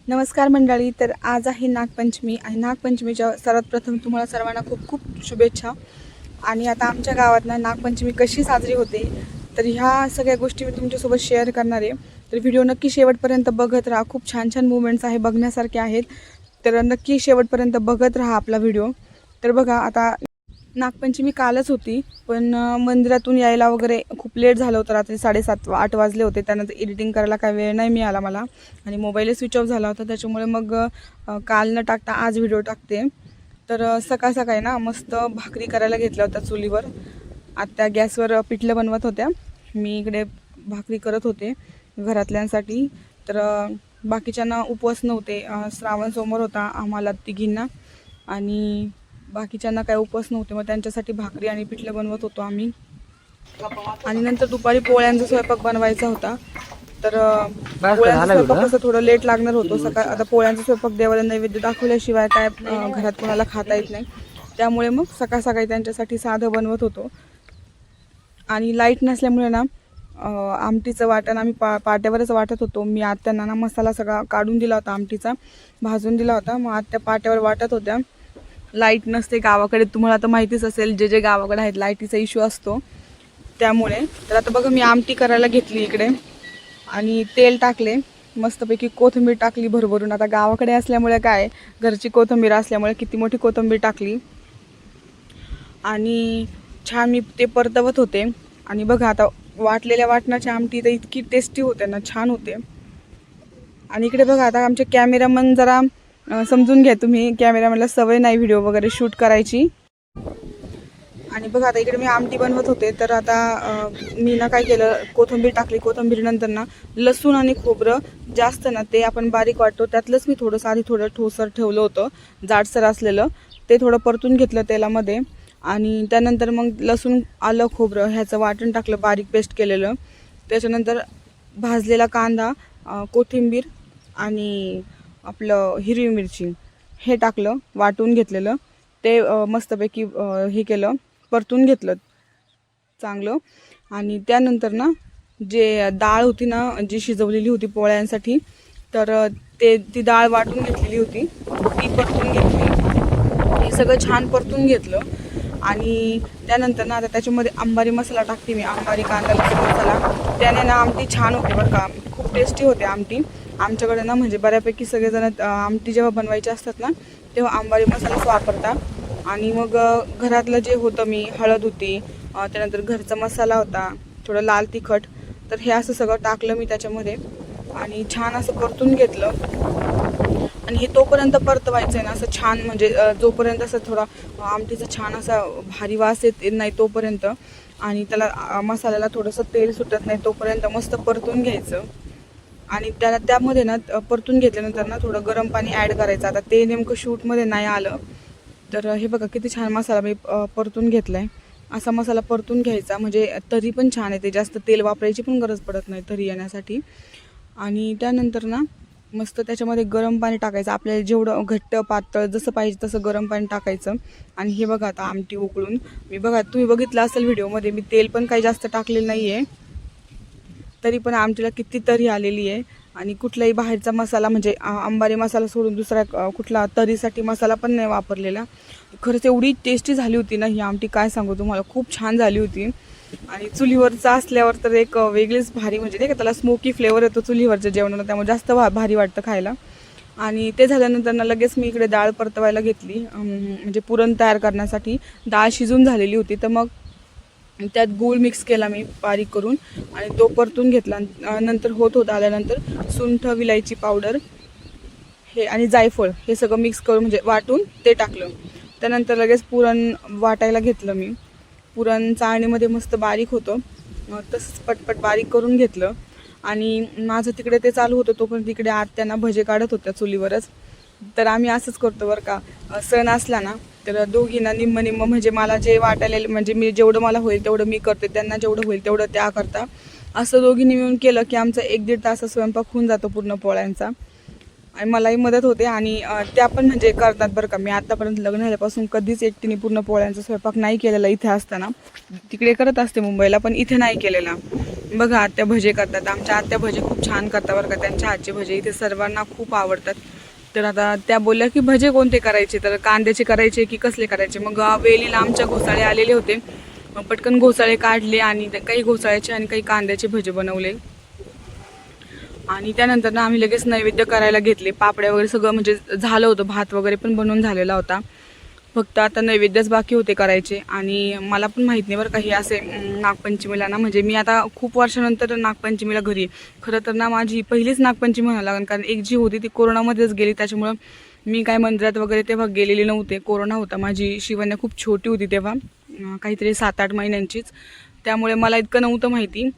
नमस्कार मंडळी. तर आज आहे नागपंचमी आणि नागपंचमीच्या सर्वात प्रथम तुम्हाला सर्वांना खूप खूप शुभेच्छा. आणि आता आमच्या गावात नागपंचमी कशी साजरी होते तर ह्या सगळ्या गोष्टी मी तुमच्यासोबत शेअर करणार आहे. तर व्हिडिओ नक्की शेवटपर्यंत बघत राहा. खूप छान छान मुवमेंट्स आहे बघण्यासारखे आहेत. तर नक्की शेवटपर्यंत बघत राहा आपला व्हिडिओ. तर बघा, आता नागपंचमी कालच होती, पण मंदिरातून यायला वगैरे खूप लेट झालं होतं. रात्री 7:30-8 वाजले होते. त्यानंतर एडिटिंग करायला काय वेळ नाही मिळाला मला आणि मोबाईलही स्विच ऑफ झाला होता. त्याच्यामुळे मग काल न टाकता आज व्हिडिओ टाकते. तर सकाळ सकाळी मस्त भाकरी करायला घेतल्या होत्या चुलीवर. आत्या गॅसवर पिठलं बनवत होत्या, मी इकडे भाकरी करत होते घरातल्यांसाठी. तर बाकीच्यांना उपवास नव्हते, श्रावण सोमवार होता आम्हाला तिघींना आणि बाकीच्यांना काय उपवास नव्हते, मग त्यांच्यासाठी भाकरी आणि पिठलं बनवत होतो आम्ही. आणि नंतर दुपारी पोळ्यांचा स्वयंपाक बनवायचा होता. तर पोळ्यांचा स्वयंपाक कसं थोडं लेट लागणार होतो. आता पोळ्यांचा स्वयंपाक देवाला नैवेद्य दाखवल्याशिवाय काय घरात कोणाला खाता येत नाही. त्यामुळे मग सकाळ सकाळी त्यांच्यासाठी साधं बनवत होतो. आणि लाईट नसल्यामुळे आमटीचं वाटण आम्ही पाट्यावरच वाटत होतो. मी आत्यांना मसाला सगळा काढून दिला होता, आमटीचा भाजून दिला होता. मग आत्या पाट्यावर वाटत होत्या. लाईट नसते गावाकडे, तुम्हाला आता माहितीच असेल, जे गावाकडे आहेत लाईटीचा इश्यू असतो त्यामुळे. तर आता बघा, मी आमटी करायला घेतली इकडे आणि तेल टाकले, मस्तपैकी कोथिंबीर टाकली भरभरून. आता गावाकडे असल्यामुळे काय, घरची कोथिंबीर असल्यामुळे किती मोठी कोथिंबीर टाकली आणि छान मी ते परतवत होते. आणि बघा, आता वाटलेल्या वाटणाची आमटी तर इतकी टेस्टी होते ना, छान होते. आणि इकडे बघा, आता आमचे कॅमेरामन जरा समजून घ्या तुम्ही, कॅमेरामॅनला सवय नाही व्हिडिओ वगैरे शूट करायची. आणि बघा, आता इकडे मी आमटी बनवत होते. तर आता मी काय केलं, कोथिंबीर टाकली. कोथिंबीर नंतर लसूण आणि खोबरं जास्त ते आपण बारीक वाटतो, त्यातलंच मी थोडंसं आधी थोडं ठोसर ठेवलं होतं, जाडसर असलेलं, ते थोडं परतून घेतलं तेलामध्ये. आणि त्यानंतर मग लसूण, आलं, खोबरं ह्याचं वाटण टाकलं, बारीक पेस्ट केलेलं. त्याच्यानंतर भाजलेला कांदा, कोथिंबीर आणि आपलं हिरवी मिरची हे टाकलं, वाटून घेतलेलं. ते मस्तपैकी हे केलं, परतून घेतलं चांगलं. आणि त्यानंतर जे डाळ होती जी शिजवलेली होती पोळ्यांसाठी, तर ती डाळ वाटून घेतलेली होती, ती परतून घेतली. हे सगळं छान परतून घेतलं. आणि त्यानंतर आता त्याच्यामध्ये अंबारी मसाला टाकते मी, अंबारी कांदा लसूण मसाला. त्याने आमटी छान होते बरं का, खूप टेस्टी होते आमटी. आमच्याकडे म्हणजे बऱ्यापैकी सगळेजण आमटी जेव्हा बनवायची असतात तेव्हा अंबारी मसालाच वापरतात. आणि मग घरातलं जे होतं, मी हळद होती, त्यानंतर घरचा मसाला होता, थोडं लाल तिखट, तर हे असं सगळं टाकलं मी त्याच्यामध्ये आणि छान असं परतून घेतलं. आणि हे तोपर्यंत परतवायचं आहे असं छान, म्हणजे जोपर्यंत असं थोडा आमटीचा छान असा भारी वास येत नाही तोपर्यंत, आणि त्याला मसाल्याला थोडंसं तेल सुटत नाही तोपर्यंत मस्त परतून घ्यायचं. आणि त्यामध्ये परतून घेतल्यानंतर थोडं गरम पाणी ॲड करायचं. आता ते नेमकं शूटमध्ये नाही आलं. तर हे बघा, किती छान मसाला मी परतून घेतला आहे. असा मसाला परतून घ्यायचा, म्हणजे तरी पण छान येते, जास्त तेल वापरायची पण गरज पडत नाही तरी येण्यासाठी. आणि त्यानंतर मस्त त्याच्यामध्ये गरम पाणी टाकायचं, आपल्याला जेवढं घट्ट पातळ जसं पाहिजे तसं गरम पाणी टाकायचं. आणि हे बघा, आता आमटी उकळून, तुम्ही बघितलं असेल व्हिडिओमध्ये, मी तेल पण काही जास्त टाकलेलं नाही आहे, तरी पण आमटीला किती तरी आलेली आहे. आणि कुठलाही बाहेरचा मसाला, म्हणजे अंबारी मसाला सोडून दुसरा कुठला तरीसाठी मसाला पण नाही वापरलेला. खरंच एवढी टेस्टी झाली होती ही आमटी, काय सांगू तुम्हाला, खूप छान झाली होती. आणि चुलीवरचा असल्यावर तर एक वेगळीच भारी, म्हणजे नाही का, त्याला स्मोकी फ्लेवर येतो चुलीवरच्या जेवणाला, त्यामुळे जास्त भारी वाटतं खायला. आणि ते झाल्यानंतर लगेच मी इकडे डाळ परतवायला घेतली, म्हणजे पुरण तयार करण्यासाठी. डाळ शिजून झालेली होती, तर मग त्यात गूळ मिक्स केला मी बारीक करून आणि तो परतून घेतला. नंतर होत आल्यानंतर सुंठ, विलायची पावडर हे आणि जायफळ हे सगळं मिक्स करून, म्हणजे वाटून ते टाकलं. त्यानंतर लगेच पुरण वाटायला घेतलं मी. पुरण चाळणीमध्ये मस्त बारीक होतं, तसंच पटपट बारीक करून घेतलं. आणि माझं तिकडे ते चालू होतं, तोपर्यंत तिकडे आत्यांना भजे काढत होत्या चुलीवरच. तर आम्ही असंच करतो बरं का, सण असला तर दोघींना निम्म निम्म, म्हणजे मला जे वाटायला, म्हणजे मी जेवढं मला होईल तेवढं मी करते, त्यांना जेवढं होईल तेवढं त्या करता. असं दोघींनी मिळून केलं की आमचा 1-1.5 तास स्वयंपाक होऊन जातो पूर्ण पोळ्यांचा. आणि मलाही मदत होते आणि त्या पण म्हणजे करतात बरं का. मी आतापर्यंत लग्न झाल्यापासून कधीच एकटीने पूर्ण पोळ्यांचा स्वयंपाक नाही केलेला इथे असताना. तिकडे करत असते मुंबईला, पण इथे नाही केलेला. बघा आत्या भजे करतात. आमच्या आत्या भजे खूप छान करतात बरं का. त्यांच्या हातचे भजे इथे सर्वांना खूप आवडतात. तर आता त्या बोलल्या की भजे कोणते करायचे, तर कांद्याचे करायचे की कसले करायचे. मग वेलीला आमच्या घोसाळे आलेले होते. पटकन घोसाळे काढले आणि काही घोसाळ्याचे आणि काही कांद्याचे भजे बनवले. आणि त्यानंतर ना आम्ही लगेच नैवेद्य करायला घेतले. पापड्या वगैरे सगळं म्हणजे झालं होतं, भात वगैरे पण बनवून झालेला होता. फक्त आता नैवेद्यच बाकी होते करायचे. आणि मला पण माहीत नाही बरं का हे असे नागपंचमीला ना, म्हणजे मी आता खूप वर्षानंतर नागपंचमीला घरी. खरं तर ना माझी पहिलीच नागपंचमी म्हणावं लागेल, कारण एक जी होती ती कोरोनामध्येच गेली. त्याच्यामुळं मी काय मंदिरात वगैरे तेव्हा गेलेली नव्हते. कोरोना होता, माझी शिवण्या खूप छोटी होती तेव्हा, काहीतरी 7-8 महिन्यांचीच. त्यामुळे मला इतकं नव्हतं माहिती.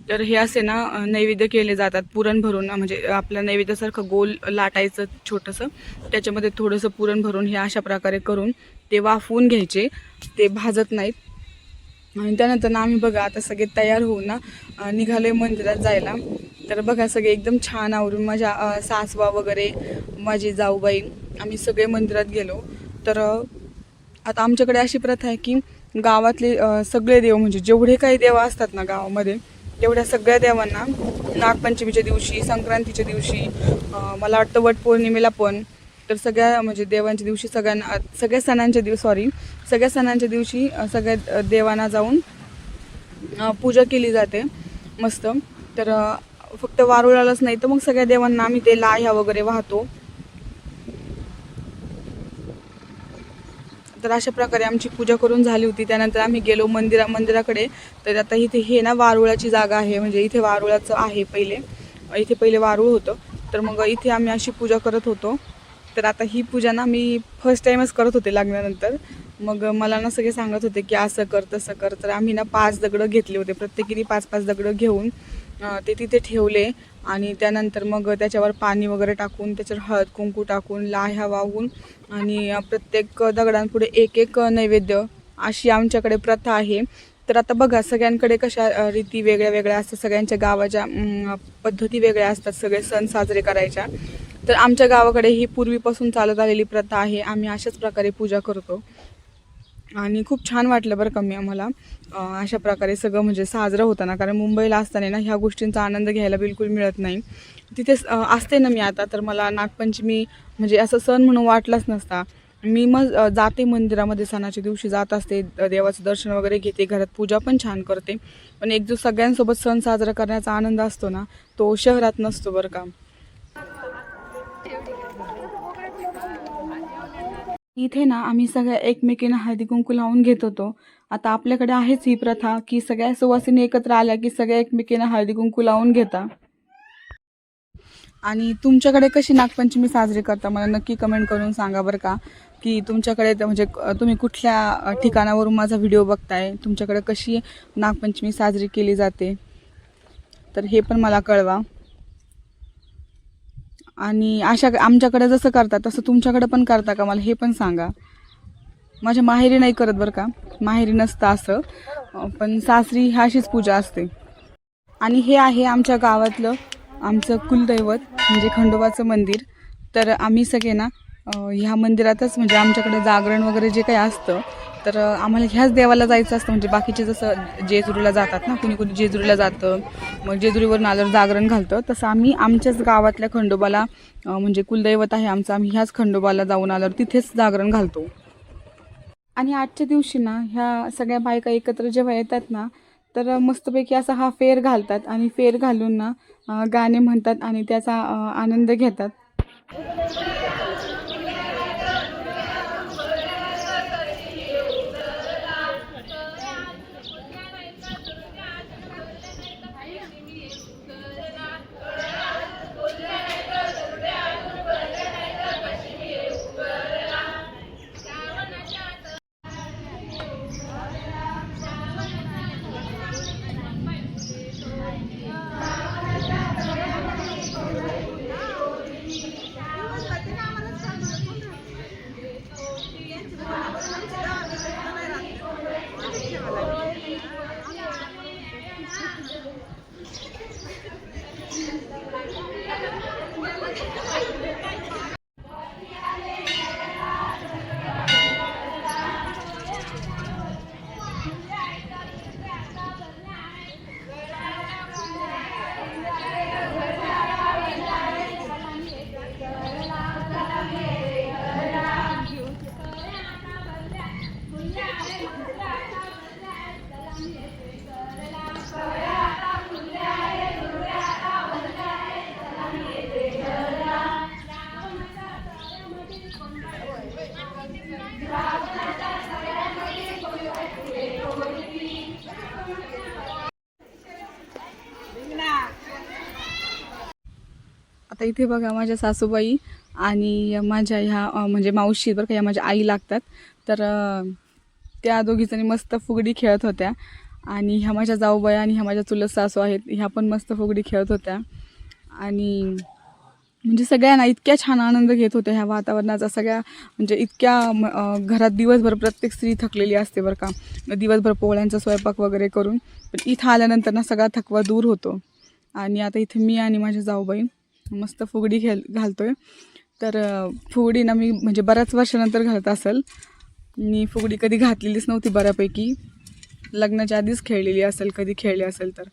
तर हे असे ना नैवेद्य केले जातात पुरण भरून, म्हणजे आपल्या नैवेद्यासारखं गोल लाटायचं छोटंसं, त्याच्यामध्ये थोडंसं पुरण भरून हे अशा प्रकारे करून ते वाफवून घ्यायचे. ते भाजत नाहीत. आणि त्यानंतर ना आम्ही बघा आता सगळे तयार होऊन ना निघाले मंदिरात जायला. तर बघा सगळे एकदम छान आवरून, माझ्या सासवा वगैरे, माझी जाऊबाई, आम्ही सगळे मंदिरात गेलो. तर आता आमच्याकडे अशी प्रथा आहे की गावातले सगळे देव, म्हणजे जेवढे काही देव असतात ना गावामध्ये, तेवढ्या सगळ्या देवांना नागपंचमीच्या दिवशी, संक्रांतीच्या दिवशी, मला वाटतं वटपौर्णिमेला पण, तर सगळ्या म्हणजे देवांच्या दिवशी सगळ्यांना, सगळ्या सणांच्या दिवशी सगळ्या देवांना जाऊन पूजा केली जाते मस्त. तर फक्त वारुळालाच नाही तर मग सगळ्या देवांना आम्ही ते लाह्या वगैरे वाहतो. तर अशा प्रकारे आमची पूजा करून झाली होती. त्यानंतर आम्ही गेलो मंदिराकडे. तर आता इथे हे ना वारुळाची जागा आहे, म्हणजे इथे वारुळाचं आहे इथे पहिले वारुळ होतं. तर मग इथे आम्ही अशी पूजा करत होतो. तर आता ही पूजा ना मी फर्स्ट टाईमच करत होते लग्नानंतर. मग मला ना सगळे सांगत होते की असं कर तसं कर. तर आम्ही ना 5 दगडं घेतले होते, प्रत्येकीने 5-5 दगडं घेऊन ते तिथे ठेवले. आणि त्यानंतर मग त्याच्यावर पाणी वगैरे टाकून, त्याच्यावर हळद कुंकू टाकून, लाह्या वाहून, आणि प्रत्येक दगडांपुढे एक नैवेद्य, अशी आमच्याकडे प्रथा आहे. तर आता बघा सगळ्यांकडे कशा रीती वेगळ्या वेगळ्या असतात, सगळ्यांच्या गावाच्या पद्धती वेगळ्या असतात सगळे सण साजरे करायच्या. तर आमच्या गावाकडे ही पूर्वीपासून चालत आलेली प्रथा आहे. आम्ही अशाच प्रकारे पूजा करतो. आणि खूप छान वाटलं बरं का आम्हाला अशा प्रकारे सगळं म्हणजे साजरं होताना, कारण मुंबईला असताना ना ह्या गोष्टींचा आनंद घ्यायला बिलकुल मिळत नाही. तिथे असते ना मी आता, तर मला नागपंचमी म्हणजे असं सण म्हणून वाटलाच नसता. मी मग जाते मंदिरामध्ये, सणाच्या दिवशी जात असते, देवाचं दर्शन वगैरे घेते, घरात पूजा पण छान करते. पण एक जो सगळ्यांसोबत सण साजरा करण्याचा आनंद असतो ना, तो शहरात नसतो बरं का. इथे ना आम्ही सगळ्या एकमेकींना हळदी कुंकू लावून घेत होतो. आता आपल्याकडे आहेच ही प्रथा की सगळ्या सुवासिनी एकत्र आल्या की सगळ्या एकमेकींना हळदी कुंकू लावून घेता. आणि तुमच्याकडे कशी नागपंचमी साजरी करता मला नक्की कमेंट करून सांगा बरं का, की तुमच्याकडे म्हणजे तुम्ही कुठल्या ठिकाणावरून माझा व्हिडिओ बघताय, तुमच्याकडे कशी नागपंचमी साजरी केली जाते, तर हे पण मला कळवा. आणि आमच्याकडे जसं करतात तसं तुमच्याकडे पण करता का मला हे पण सांगा. माझ्या माहेरी नाही करत बरं का, माहेरी नसतं असं, पण सासरी ह्या अशीच पूजा असते. आणि हे आहे आमच्या गावातलं आमचं कुलदैवत, म्हणजे खंडोबाचं मंदिर. तर आम्ही सगळे ना ह्या मंदिरातच, म्हणजे आमच्याकडे जागरण वगैरे जे काही असतं, तर आम्हाला ह्याच देवाला जायचं असतं. म्हणजे बाकीचे जसं जेजुरीला जातात ना, कुणी कुणी जेजुरीला जातं, मग जेजुरीवरून आल्यावर जागरण घालतं, तसं आम्ही आमच्याच गावातल्या खंडोबाला, म्हणजे कुलदैवत आहे आमचं, आम्ही ह्याच खंडोबाला जाऊन आल्यावर तिथेच जागरण घालतो. आणि आजच्या दिवशी ना ह्या सगळ्या बायका एकत्र जेव्हा येतात ना, तर मस्तपैकी असा हा फेर घालतात आणि फेर घालून ना गाणे म्हणतात आणि त्याचा आनंद घेतात. आता इथे बघा माझ्या सासूबाई आणि माझ्या ह्या म्हणजे मावशी बरं का, या माझ्या आई लागतात. तर त्या दोघीजणी मस्त फुगडी खेळत होत्या. आणि ह्या माझ्या जाऊबाई आणि ह्या माझ्या चुलत सासू आहेत, ह्या पण मस्त फुगडी खेळत होत्या. आणि म्हणजे सगळ्यांना इतक्या छान आनंद घेत होत्या ह्या वातावरणाचा. सगळ्या म्हणजे इतक्या घरात दिवसभर प्रत्येक स्त्री थकलेली असते बरं का, दिवसभर पोळ्यांचा स्वयंपाक वगैरे करून. पण इथं आल्यानंतर ना सगळा थकवा दूर होतो. आणि आता इथे मी आणि माझ्या जाऊबाई मस्त फुगडी घालतोय. तर फुगडी ना मी म्हणजे बऱ्याच वर्षानंतर घालत असेल. मी फुगडी कधी घातलेलीच नव्हती बऱ्यापैकी, लग्नाच्या आधीच खेळलेली असेल, कधी खेळली असेल तर.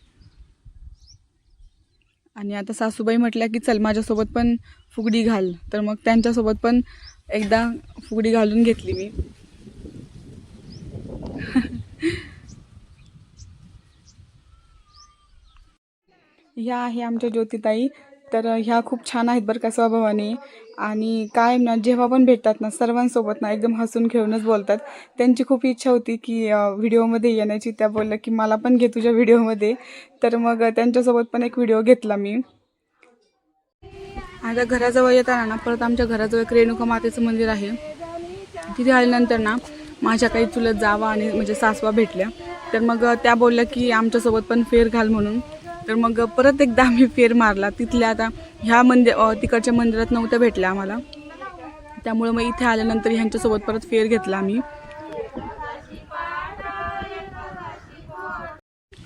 आणि आता सासूबाई म्हटल्या की चल माझ्यासोबत पण फुगडी घाल, तर मग त्यांच्यासोबत पण एकदा फुगडी घालून घेतली मी. ह्या आहे आमच्या ज्योतिताई. तर ह्या खूप छान आहेत बरं का स्वभावाने. आणि काय ना जेव्हा पण भेटतात ना सर्वांसोबत ना एकदम हसून खेळूनच बोलतात. त्यांची खूप इच्छा होती की व्हिडिओमध्ये येण्याची. त्या बोलल्या की मला पण घे तुझ्या व्हिडिओमध्ये. तर मग त्यांच्यासोबत पण एक व्हिडिओ घेतला मी. आता घराजवळ येताना ना परत आमच्या घराजवळ एक रेणुका मातेचं मंदिर आहे. तिथे आल्यानंतर ना माझ्या काही चुलत जावा आणि म्हणजे सासवा भेटल्या. तर मग त्या बोलल्या की आमच्यासोबत पण फेर घाल म्हणून. तर मग परत एकदा आम्ही फेर मारला. तिथल्या आता ह्या तिकडच्या मंदिरात नव्हत्या भेटल्या आम्हाला, त्यामुळे मग इथे आल्यानंतर ह्यांच्यासोबत परत फेर घेतला आम्ही.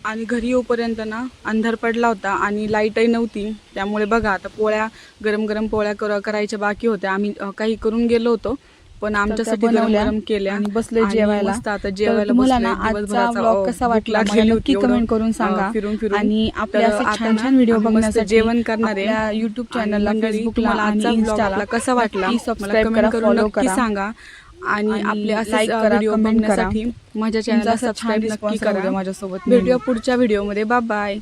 आणि घरी येऊपर्यंत ना अंधार पडला होता आणि लाईटही नव्हती. त्यामुळे बघा आता पोळ्या गरम गरम पोळ्या करायच्या बाकी होत्या. आम्ही काही करून गेलो होतो, पण आमच्यासाठी गरम केल्या आणि बसले जेवायला. आता जेवायला बसले. कसा वाटला नक्की कमेंट करून सांगा. आणि आपल्या छान छान व्हिडिओ बघण्यासाठी जेवण करणारे युट्यूब चॅनलला, फेसबुकला आणि इंस्टाला कसा वाटला सबस्क्राईब करा, फॉलो करा, सांगा. आणि आपले असे व्हिडिओ बघण्यासाठी माझ्या चॅनलला सबस्क्राईब नक्की करा. माझ्यासोबत भेटूया पुढच्या व्हिडिओमध्ये. Bye bye.